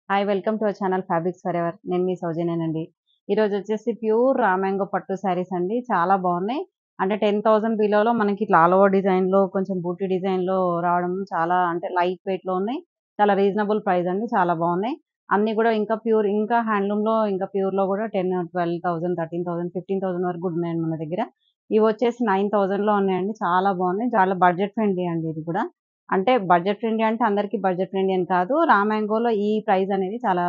Hi welcome to our channel fabrics for ever. నేను మీ సౌజన్యనండి. ఈరోజు వచ్చేసి ప్యూర్ రామాంగో పట్టు శారీస్ అండి. చాలా బాగున్నాయి. అంటే 10,000 బిలోలో మనకి ఇట్లా ఆల్ ఓవర్ డిజైన్‌లో కొంచెం బూటీ డిజైన్‌లో రావడం చాలా అంటే లైట్ వెయిట్‌లో ఉన్నాయి. చాలా రీజనబుల్ ప్రైస్ అండి. చాలా బాగున్నాయి. అన్నీ కూడా ఇంకా ప్యూర్ ఇంకా హ్యాండ్లూమ్‌లో ఇంకా ప్యూర్‌లో కూడా 10, 12,000, 13,000, 15,000 వరకు కూడా ఉన్నాయండి మన దగ్గర. ఇవి వచ్చేసి 9,000లో ఉన్నాయండి. చాలా బాగున్నాయి. చాలా బడ్జెట్ ఫ్రెండ్లీ అండి ఇది కూడా. అంటే బడ్జెట్ ఫ్రెండ్లీ అంటే అందరికి బడ్జెట్ ఫ్రెండ్లీ అని కాదు. రామాంగోలో ఈ ప్రైస్ అనేది చాలా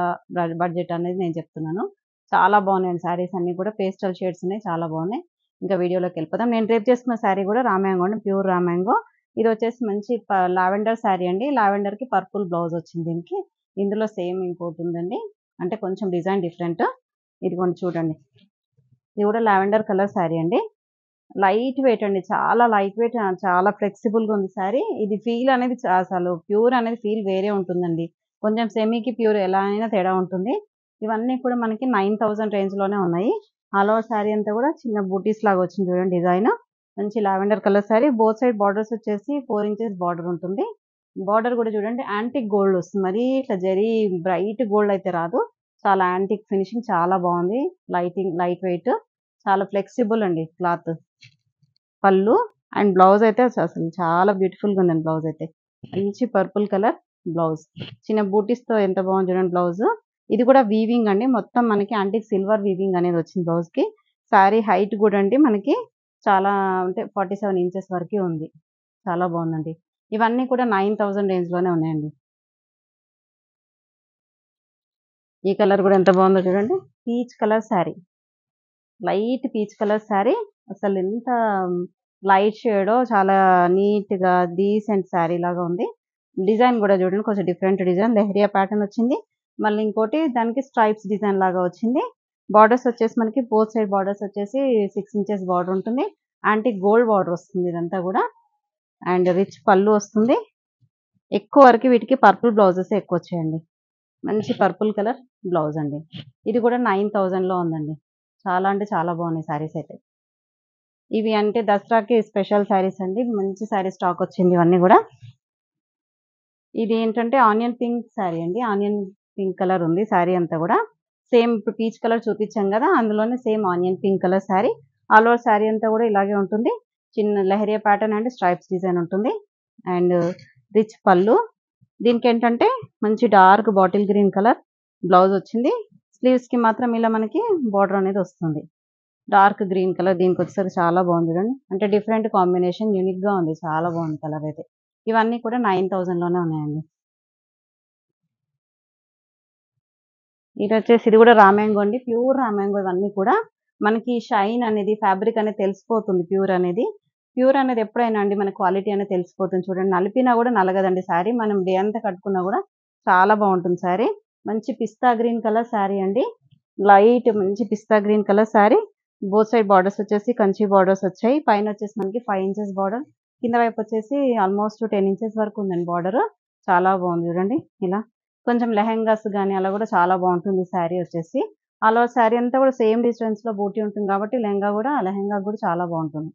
బడ్జెట్ అనేది నేను చెప్తున్నాను. చాలా బాగున్నాయండి శారీస్ అన్నీ కూడా పేస్టల్ షేడ్స్ ఉన్నాయి. చాలా బాగున్నాయి. ఇంకా వీడియోలోకెళ్ళిపోదాం. నేను రేపు చేసుకున్న శారీ కూడా రామాంగో అండి. ప్యూర్ రామాంగో. ఇదొచ్చేసి మంచి లావెండర్ శారీ అండి. లావెండర్‌కి పర్పుల్ బ్లౌజ్ వచ్చింది దీనికి. ఇందులో సేమ్ ఇంకోటుందండి. అంటే కొంచెం డిజైన్ డిఫరెంట్. ఇదిగోండి చూడండి. ఇది కూడా లావెండర్ కలర్ శారీ అండి. లైట్ వెయిట్ అండి. చాలా లైట్ వెయిట్ చాలా ఫ్లెక్సిబుల్‌గా ఉంది శారీ. ఇది ఫీల్ అనేది అసలు ప్యూర్ అనేది ఫీల్ వేరే ఉంటుందండి. కొంచెం సెమీకి ప్యూర్ ఎలా అయినా తేడా ఉంటుంది. ఇవన్నీ కూడా మనకి 9,000 రేంజ్‌లోనే ఉన్నాయి. ఆల్ ఓవర్ శారీ అంతా కూడా చిన్న బూటీస్ లాగా వచ్చింది చూడండి డిజైన్. మంచి lavender colour sari. Both side borders వచ్చేసి 4 ఇంచెస్ బార్డర్ ఉంటుంది. బార్డర్ కూడా చూడండి యాంటిక్ గోల్డ్ వస్తుంది. మరీ ఇట్లా జరీ బ్రైట్ గోల్డ్ అయితే రాదు. చాలా యాంటిక్ ఫినిషింగ్ చాలా బాగుంది. Light weight. చాలా ఫ్లెక్సిబుల్ అండి క్లాత్. పళ్ళు అండ్ బ్లౌజ్ అయితే అసలు చాలా బ్యూటిఫుల్‌గా ఉందండి బ్లౌజ్ అయితే. మంచి పర్పుల్ కలర్ బ్లౌజ్. చిన్న బూటీస్‌తో ఎంత బాగుంది చూడండి బ్లౌజ్. ఇది కూడా వీవింగ్ అండి. మొత్తం మనకి యాంటిక్ సిల్వర్ వీవింగ్ అనేది వచ్చింది బ్లౌజ్‌కి. శారీ హైట్ కూడా అండి మనకి చాలా అంటే 47 ఇంచెస్ వరకే ఉంది. చాలా బాగుందండి. ఇవన్నీ కూడా 9,000 రేంజ్‌లోనే ఉన్నాయండి. ఈ కలర్ కూడా ఎంత బాగుందో చూడండి. Peach colour sari. Light peach colour sari. అసలు ఎంత లైట్ షేడో చాలా నీట్‌గా డీసెంట్ శారీ లాగా ఉంది. డిజైన్ కూడా చూడండి కొంచెం డిఫరెంట్ డిజైన్ లెహరియా ప్యాటర్న్ వచ్చింది. మళ్ళీ ఇంకోటి దానికి స్ట్రైప్స్ డిజైన్ లాగా వచ్చింది. బార్డర్స్ వచ్చేసి మనకి బోత్ సైడ్ బార్డర్స్ వచ్చేసి 6 ఇంచెస్ బార్డర్ ఉంటుంది. యాంటిక్ గోల్డ్ బార్డర్ వస్తుంది ఇదంతా కూడా. అండ్ రిచ్ పళ్ళు వస్తుంది. ఎక్కువ వరకు వీటికి పర్పుల్ బ్లౌజెస్ ఎక్కువ వచ్చాయండి. మంచి పర్పుల్ కలర్ బ్లౌజ్ అండి. ఇది కూడా 9,000లో ఉందండి. చాలా అంటే చాలా బాగున్నాయి శారీస్ అయితే. ఇవి అంటే దసరాకి స్పెషల్ శారీస్ అండి. మంచి శారీ స్టాక్ వచ్చింది ఇవన్నీ గూడా. ఇది ఏంటంటే ఆనియన్ పింక్ శారీ అండి. ఆనియన్ పింక్ కలర్ ఉంది శారీ అంతా గూడా. సేమ్ ఇప్పుడు పీచ్ కలర్ చూపించాం గదా! అందులోనే same onion pink colour sari. All over sari అంతా గూడా ఇలాగే ఉంటుంది. చిన్న leheriya pattern and stripes design ఉంటుంది. And rich pallu. దీనికేంటంటే మంచి dark bottle green colour blouse వచ్చింది. స్లీవ్స్‌కి మాత్రం ఇలా మనకి బోర్డర్ అనేది వస్తుంది. డార్క్ గ్రీన్ కలర్ దీనికొచ్చేసరికి చాలా బాగుంది చూడండి. అంటే డిఫరెంట్ కాంబినేషన్ యూనిక్‌గా ఉంది. చాలా బాగుంది కలర్ అయితే. ఇవన్నీ కూడా 9,000లోనే ఉన్నాయండి. ఇదొచ్చేసి ఇది కూడా రామాంగో అండి. ప్యూర్ రామాంగో ఇవన్నీ కూడా. మనకి షైన్ అనేది ఫ్యాబ్రిక్ అనేది తెలిసిపోతుంది ప్యూర్ అనేది. ప్యూర్ అనేది ఎప్పుడైనా అండి మన క్వాలిటీ అనేది తెలిసిపోతుంది చూడండి. నలిపినా కూడా నలగదండి శారీ. మనం డే అంతా కట్టుకున్నా కూడా చాలా బాగుంటుంది శారీ. మంచి పిస్తా గ్రీన్ కలర్ శారీ అండి. లైట్ మంచి పిస్తా green colour sari. Both side borders వచ్చేసి కంచి బార్డర్స్ వచ్చాయి. పైన వచ్చేసి మనకి 5 ఇంచెస్ బార్డర్. కింద వైపు వచ్చేసి ఆల్మోస్ట్ 10 ఇంచెస్ వరకు ఉందండి బార్డర్. చాలా బాగుంది చూడండి ఇలా. కొంచెం లెహెంగాస్ గాని అలా కూడా చాలా బాగుంటుంది ఈ శారీ వచ్చేసి. ఆల్ ఓవర్ శారీ అంతా కూడా సేమ్ డిస్టెన్స్‌లో బూటీ ఉంటుంది కాబట్టి లెహెంగా కూడా చాలా బాగుంటుంది.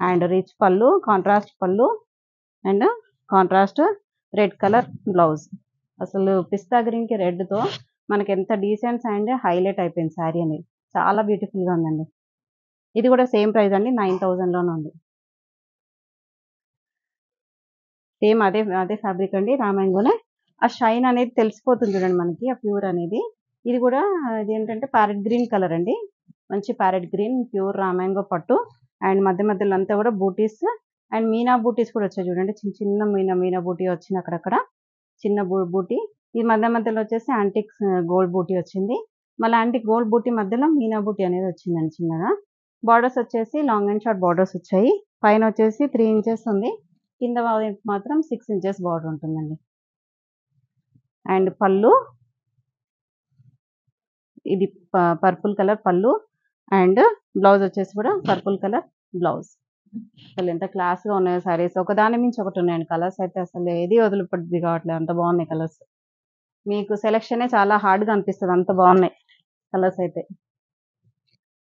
అండ్ రిచ్ పళ్ళు, కాంట్రాస్ట్ పళ్ళు and contrast red colour blouse. అసలు పిస్తా గ్రీన్‌కి రెడ్‌తో మనకెంత డీసెన్స్ అండ్ హైలైట్ అయిపోయింది శారీ అనేది. చాలా బ్యూటిఫుల్‌గా ఉందండి. ఇది కూడా సేమ్ ప్రైస్ అండి. 9,000లోనే ఉంది. సేమ్ అదే ఫ్యాబ్రిక్ అండి రామాంగోనే. ఆ షైన్ అనేది తెలిసిపోతుంది చూడండి మనకి ఆ ప్యూర్ అనేది. ఇది కూడా ఇదేంటంటే ప్యారెట్ గ్రీన్ కలర్ అండి. మంచి ప్యారెట్ గ్రీన్ ప్యూర్ రామాంగో పట్టు. అండ్ మధ్య మధ్యలో అంతా కూడా బూటీస్ అండ్ మీనా బూటీస్ కూడా వచ్చాయి చూడండి. చిన్న చిన్న మీనా బూటీ వచ్చింది అక్కడక్కడ. చిన్న బూటీ. ఈ మధ్య మధ్యలో వచ్చేసి యాంటిక్స్ గోల్డ్ బూటీ వచ్చింది. మళ్ళీ యాంటిక్ గోల్డ్ బూటీ మధ్యలో మీనా బూటీ అనేది వచ్చిందండి చిన్నగా. బార్డర్స్ వచ్చేసి లాంగ్ అండ్ షార్ట్ బార్డర్స్ వచ్చాయి. పైన వచ్చేసి 3 ఇంచెస్ ఉంది. కింద వైపు మాత్రం 6 ఇంచెస్ బార్డర్ ఉంటుందండి. అండ్ పళ్ళు ఇది పర్పుల్ కలర్ పళ్ళు అండ్ బ్లౌజ్ వచ్చేసి కూడా పర్పుల్ కలర్ బ్లౌజ్. అసలు ఎంత క్లాస్‌గా ఉన్నాయో శారీస్. ఒకదాని మించి ఒకటి ఉన్నాయండి. కలర్స్ అయితే అసలు ఏది వదిలిపెట్టబుద్ధి కావట్లేదు. అంత బాగున్నాయి కలర్స్. మీకు సెలక్షనే చాలా హార్డ్‌గా అనిపిస్తది. అంత బాగున్నాయి కలర్స్ అయితే.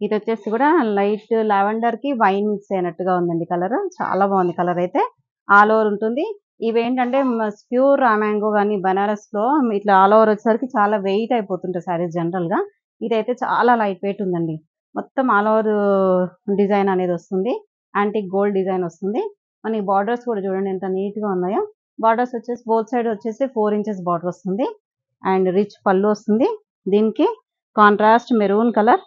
ఇదొచ్చేసి కూడా లైట్ లావెండర్‌కి వైన్ మిక్స్ అయినట్టుగా ఉందండి కలర్. చాలా బాగుంది కలర్ అయితే. ఆల్ ఓవర్ ఉంటుంది. ఇవేంటంటే ప్యూర్ రా మ్యాంగో గాని బనారస్‌లో ఇట్లా ఆల్ ఓవర్ వచ్చేసరికి చాలా వెయిట్ అయిపోతుంటాయి శారీస్ జనరల్‌గా. ఇదైతే చాలా లైట్ వెయిట్ ఉందండి. మొత్తం ఆల్ ఓవర్ డిజైన్ అనేది వస్తుంది. యాంటిక్ గోల్డ్ డిజైన్ వస్తుంది. మనకి బార్డర్స్ కూడా చూడండి ఎంత నీట్‌గా ఉన్నాయో. బార్డర్స్ వచ్చేసి బోత్ సైడ్ వచ్చేసి 4 ఇంచెస్ బార్డర్ వస్తుంది. అండ్ రిచ్ పళ్ళు వస్తుంది. దీనికి కాంట్రాస్ట్ మెరూన్ కలర్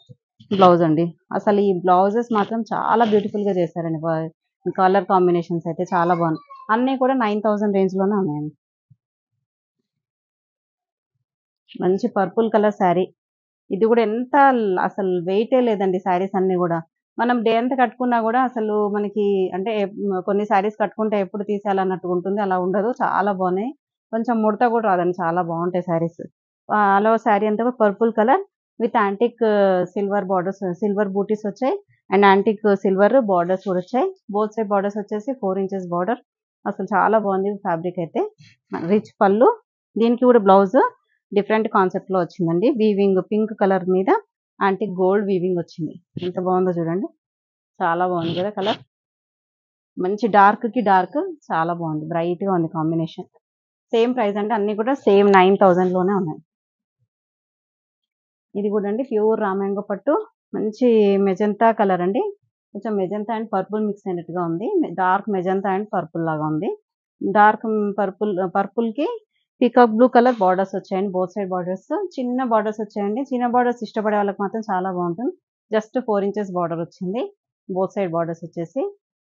బ్లౌజ్ అండి. అసలు ఈ బ్లౌజెస్ మాత్రం చాలా బ్యూటిఫుల్‌గా చేశారండి. కలర్ కాంబినేషన్స్ అయితే చాలా బాగున్నాయి. అన్నీ కూడా 9000 రేంజ్‌లోనే ఉన్నాయండి. మంచి పర్పుల్ కలర్ శారీ. ఇది కూడా ఎంత అసలు వెయిటే లేదండి శారీస్ అన్నీ గూడా. మనం డే అంతా కట్టుకున్నా గూడా అసలు మనకి అంటే కొన్ని శారీస్ కట్టుకుంటే ఎప్పుడు తీసేయాలన్నట్టుగా ఉంటుంది. అలా ఉండదు. చాలా బాగున్నాయి. కొంచెం ముడత కూడా రాదండి. చాలా బాగుంటాయి శారీస్. ఆల్ ఓవర్ శారీ అంతా కూడా purple colour with antique silver borders, silver బూటీస్ వచ్చాయి. అండ్ యాంటిక్ సిల్వర్ బార్డర్స్ కూడా వచ్చాయి. బోత్ సైడ్ బార్డర్స్ వచ్చేసి 4 ఇంచెస్ బార్డర్. అసలు చాలా బాగుంది ఫ్యాబ్రిక్ అయితే. రిచ్ పళ్ళు. దీనికి కూడా బ్లౌజ్ డిఫరెంట్ కాన్సెప్ట్‌లో వచ్చిందండి. వీవింగ్ పింక్ కలర్ మీద యాంటిక్ గోల్డ్ వీవింగ్ వచ్చింది. ఎంత బాగుందో చూడండి. చాలా బాగుంది కదా కలర్. మంచి డార్క్‌కి డార్క్ చాలా బాగుంది. బ్రైట్‌గా ఉంది కాంబినేషన్. సేమ్ ప్రైస్ అండి. అన్నీ కూడా సేమ్ 9000 లోనే ఉన్నాయి. ఇది కూడా అండి ప్యూర్ రా మ్యాంగో పట్టు. మంచి మెజంతా కలర్ అండి. కొంచెం మెజంతా అండ్ పర్పుల్ మిక్స్ అయినట్టుగా ఉంది. డార్క్ మెజంతా అండ్ పర్పుల్ లాగా ఉంది. డార్క్ పర్పుల్‌కి పీకాక్ బ్లూ కలర్ బార్డర్స్ వచ్చాయండి. Both side borders. చిన్న బార్డర్స్ వచ్చాయండి. చిన్న బార్డర్స్ ఇష్టపడే వాళ్ళకి మాత్రం చాలా బాగుంటుంది. జస్ట్ 4 ఇంచెస్ బార్డర్ వచ్చింది. బోత్ సైడ్ బార్డర్స్ వచ్చేసి.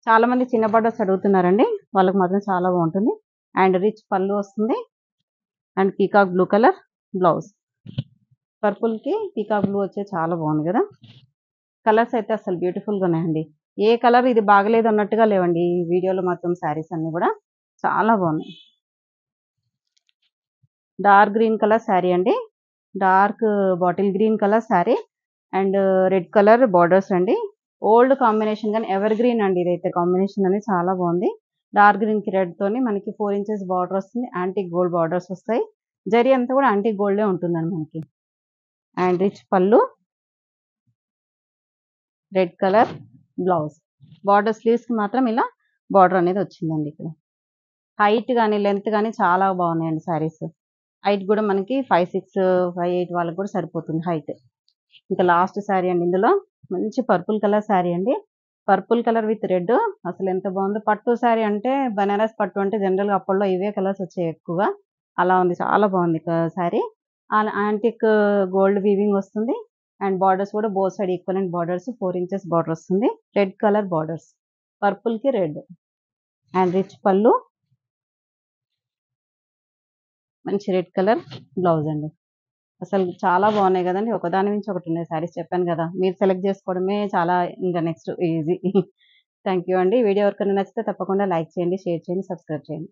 చాలా మంది చిన్న బార్డర్స్ అడుగుతున్నారండి. వాళ్ళకి మాత్రం చాలా బాగుంటుంది. అండ్ రిచ్ పళ్ళు వస్తుంది. And peacock blue colour blouse. పర్పుల్‌కి పీకాక్ బ్లూ వచ్చేసి చాలా బాగుంది కదా! కలర్స్ అయితే అసలు బ్యూటిఫుల్‌గా ఉన్నాయండి. ఏ కలర్ ఇది బాగలేదు అన్నట్టుగా లేవండి. ఈ వీడియోలో మాత్రం శారీస్ అన్నీ కూడా చాలా బాగున్నాయి. డార్క్ గ్రీన్ కలర్ శారీ అండి. Dark bottle green colour sari and red colour borders అండి. ఓల్డ్ కాంబినేషన్ గాని ఎవర్ గ్రీన్ అండి ఇదైతే కాంబినేషన్ అనేది చాలా బాగుంది. డార్క్ గ్రీన్‌కి రెడ్ తోని మనకి 4 ఇంచెస్ బార్డర్ వస్తుంది. యాంటిక్ గోల్డ్ బార్డర్స్ వస్తాయి. జరీ అంతా కూడా యాంటిక్ గోల్డే ఉంటుందండి మనకి. అండ్ రిచ్ పళ్ళు, రెడ్ కలర్ బ్లౌజ్. బార్డర్ స్లీవ్స్‌కి మాత్రం ఇలా బార్డర్ అనేది వచ్చిందండి ఇక్కడ. హైట్ గాని, లెంత్ గాని చాలా బాగున్నాయండి శారీస్. హైట్ గూడా మనకి 5, 6, 5, 8 వాళ్ళకి కూడా సరిపోతుంది హైట్. ఇంకా లాస్ట్ శారీ అండి ఇందులో. మంచి పర్పుల్ కలర్ శారీ అండి. పర్పుల్ కలర్ విత్ రెడ్ అసలెంత బాగుందో. పట్టు శారీ అంటే బనారస్ పట్టు అంటే జనరల్‌గా అప్పట్లో ఇవే కలర్స్ వచ్చాయి ఎక్కువగా. అలా ఉంది. చాలా బాగుంది శారీ. యాంటిక్ గోల్డ్ వీవింగ్ వస్తుంది. అండ్ బార్డర్స్ కూడా both side equivalent borders 4 inches border వస్తుంది. Red colour borders. పర్పుల్‌కి రెడ్. And rich pallu. మంచి రెడ్ కలర్ బ్లౌజ్ అండి. అసలు చాలా బాగున్నాయి గదండీ! ఒకదాని మించి ఒకటున్నాయి శారీస్ చెప్పాను గదా! మీరు సెలెక్ట్ జేసుకోవడమే చాలా ఇంక నెక్స్ట్ ఈజీ. థాంక్ యూ అండి. వీడియో ఎవరికైనా నచ్చితే తప్పకుండా లైక్ చేయండి, షేర్ చేయండి, సబ్స్క్రైబ్ చేయండి.